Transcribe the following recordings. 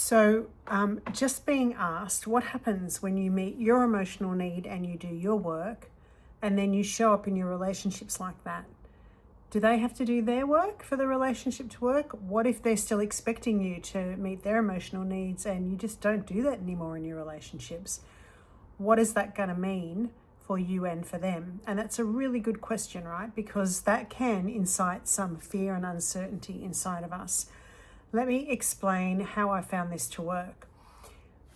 So, just being asked, what happens when you meet your emotional need and you do your work, and then you show up in your relationships like that? Do they have to do their work for the relationship to work? What if they're still expecting you to meet their emotional needs and you just don't do that anymore in your relationships? What is that going to mean for you and for them? And that's a really good question, right? Because that can incite some fear and uncertainty inside of us. Let me explain how I found this to work.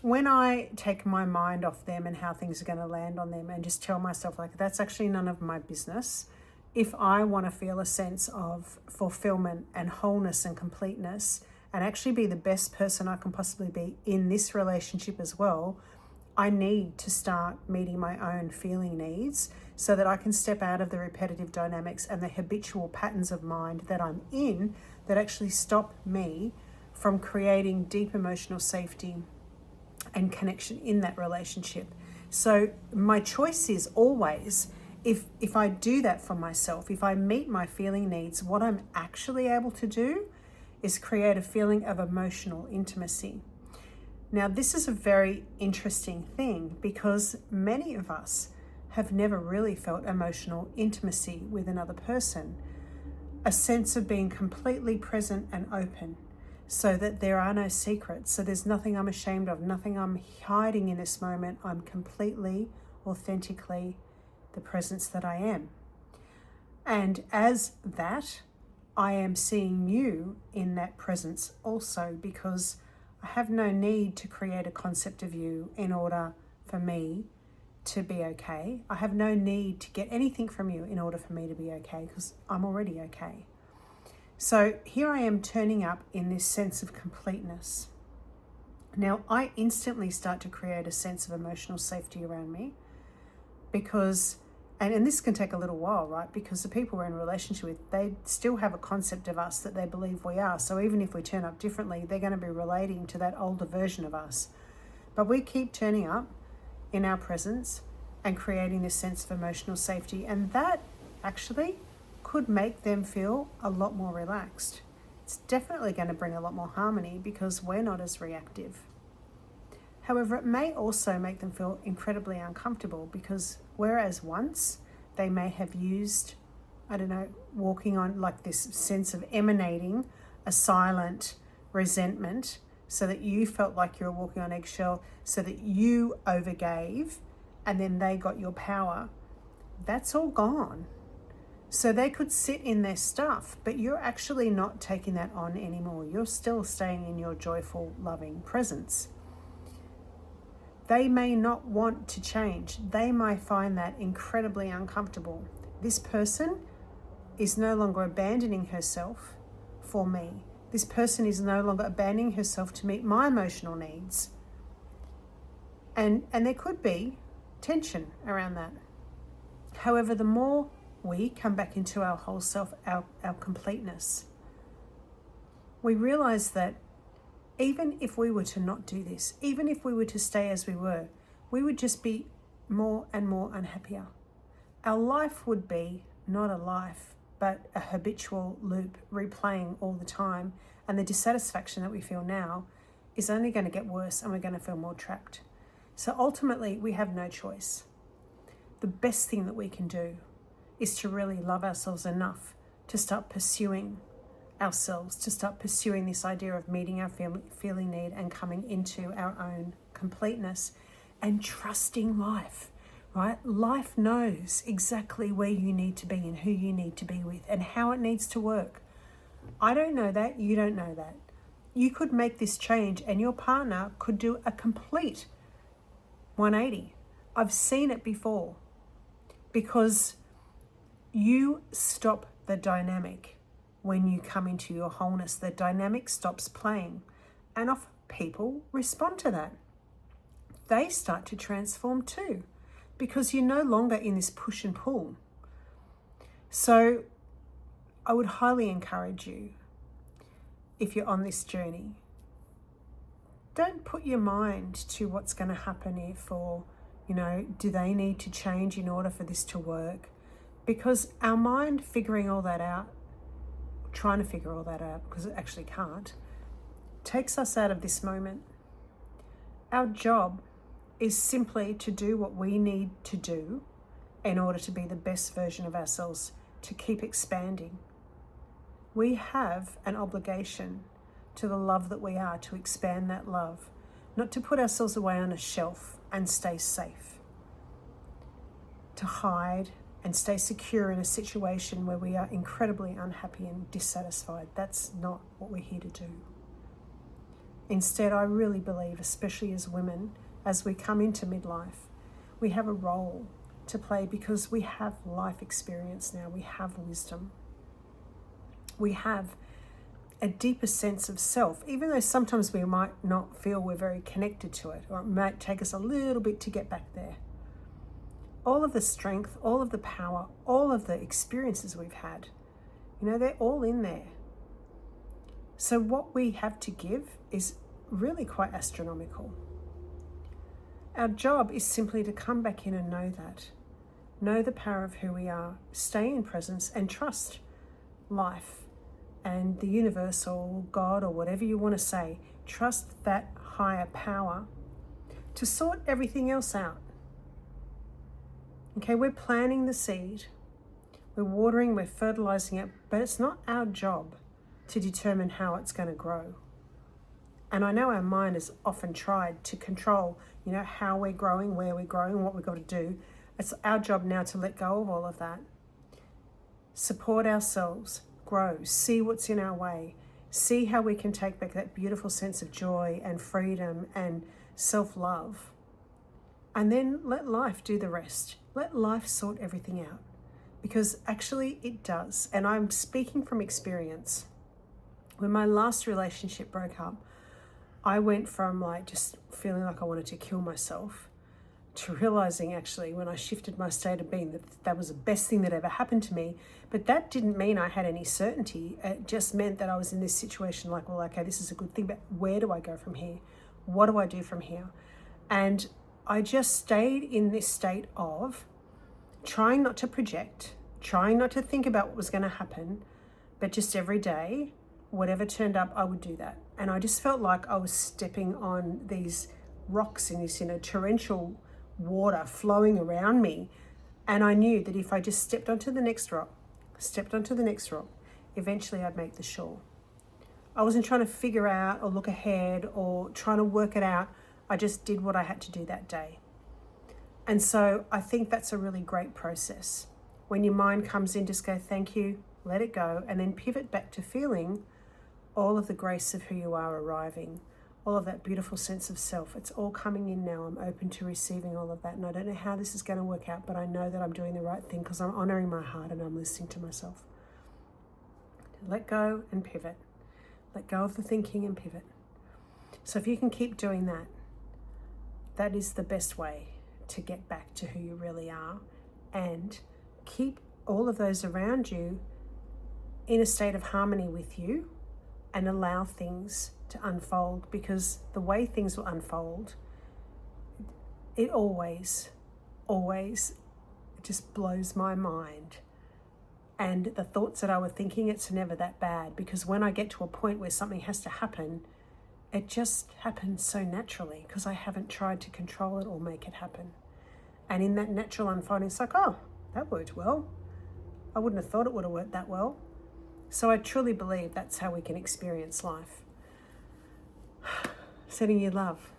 When I take my mind off them and how things are going to land on them and just tell myself, like, that's actually none of my business. If I want to feel a sense of fulfillment and wholeness and completeness and actually be the best person I can possibly be in this relationship as well, I need to start meeting my own feeling needs so that I can step out of the repetitive dynamics and the habitual patterns of mind that I'm in that actually stop me from creating deep emotional safety and connection in that relationship. So my choice is always, if I do that for myself, if I meet my feeling needs, what I'm actually able to do is create a feeling of emotional intimacy. Now, this is a very interesting thing because many of us have never really felt emotional intimacy with another person, a sense of being completely present and open so that there are no secrets. So there's nothing I'm ashamed of, nothing I'm hiding in this moment. I'm completely, authentically the presence that I am. And as that, I am seeing you in that presence also, because I have no need to create a concept of you in order for me to be okay. I have no need to get anything from you in order for me to be okay, because I'm already okay. So here I am turning up in this sense of completeness. Now, I instantly start to create a sense of emotional safety around me because, and this can take a little while, right? Because the people we're in a relationship with, they still have a concept of us that they believe we are. So even if we turn up differently, they're going to be relating to that older version of us. But we keep turning up in our presence and creating this sense of emotional safety. And that actually could make them feel a lot more relaxed. It's definitely going to bring a lot more harmony because we're not as reactive. However, it may also make them feel incredibly uncomfortable because whereas once they may have used, walking on like this sense of emanating a silent resentment so that you felt like you were walking on eggshell, so that you overgave and then they got your power, that's all gone. So they could sit in their stuff, but you're actually not taking that on anymore. You're still staying in your joyful, loving presence. They may not want to change. They might find that incredibly uncomfortable. This person is no longer abandoning herself for me. This person is no longer abandoning herself to meet my emotional needs. And there could be tension around that. However, the more we come back into our whole self, our completeness, we realize that even if we were to not do this, even if we were to stay as we would just be more and more unhappier. Our life would be not a life, but a habitual loop replaying all the time. And the dissatisfaction that we feel now is only going to get worse and we're going to feel more trapped. So ultimately, we have no choice. The best thing that we can do is to really love ourselves enough to start pursuing ourselves, to start pursuing this idea of meeting our feeling need and coming into our own completeness and trusting life, right? Life knows exactly where you need to be and who you need to be with and how it needs to work. I don't know that, you don't know that. You could make this change and your partner could do a complete 180. I've seen it before because you stop the dynamic. When you come into your wholeness, the dynamic stops playing. And often people respond to that. They start to transform too, because you're no longer in this push and pull. So I would highly encourage you, if you're on this journey, don't put your mind to what's going to happen if, or, do they need to change in order for this to work? Because our mind trying to figure all that out, because it actually can't, takes us out of this moment. Our job is simply to do what we need to do in order to be the best version of ourselves, to keep expanding. We have an obligation to the love that we are, to expand that love, not to put ourselves away on a shelf and stay safe, to hide and stay secure in a situation where we are incredibly unhappy and dissatisfied. That's not what we're here to do. Instead, I really believe, especially as women, as we come into midlife, we have a role to play because we have life experience now, we have wisdom. We have a deeper sense of self, even though sometimes we might not feel we're very connected to it, or it might take us a little bit to get back there. All of the strength, all of the power, all of the experiences we've had, they're all in there. So what we have to give is really quite astronomical. Our job is simply to come back in and know the power of who we are, stay in presence and trust life and the universe or God or whatever you want to say. Trust that higher power to sort everything else out. Okay, we're planting the seed, we're watering, we're fertilizing it, but it's not our job to determine how it's going to grow. And I know our mind has often tried to control, how we're growing, where we're growing, what we've got to do. It's our job now to let go of all of that. Support ourselves, grow, see what's in our way, see how we can take back that beautiful sense of joy and freedom and self-love. And then let life do the rest. Let life sort everything out. Because actually it does. And I'm speaking from experience. When my last relationship broke up, I went from just feeling like I wanted to kill myself to realizing actually when I shifted my state of being that was the best thing that ever happened to me. But that didn't mean I had any certainty. It just meant that I was in this situation like, well, okay, this is a good thing, but where do I go from here? What do I do from here? And I just stayed in this state of trying not to project, trying not to think about what was going to happen, but just every day, whatever turned up, I would do that. And I just felt like I was stepping on these rocks in this, torrential water flowing around me. And I knew that if I just stepped onto the next rock, eventually I'd make the shore. I wasn't trying to figure out or look ahead or trying to work it out. I just did what I had to do that day. And so I think that's a really great process. When your mind comes in, just go, thank you, let it go, and then pivot back to feeling all of the grace of who you are arriving, all of that beautiful sense of self. It's all coming in now. I'm open to receiving all of that. And I don't know how this is going to work out, but I know that I'm doing the right thing because I'm honoring my heart and I'm listening to myself. Let go and pivot. Let go of the thinking and pivot. So if you can keep doing that, that is the best way to get back to who you really are, and keep all of those around you in a state of harmony with you and allow things to unfold, because the way things will unfold, it always just blows my mind. And the thoughts that I was thinking, it's never that bad, because when I get to a point where something has to happen, it just happens so naturally because I haven't tried to control it or make it happen. And in that natural unfolding, it's like, oh, that worked well. I wouldn't have thought it would have worked that well. So I truly believe that's how we can experience life. Sending you love.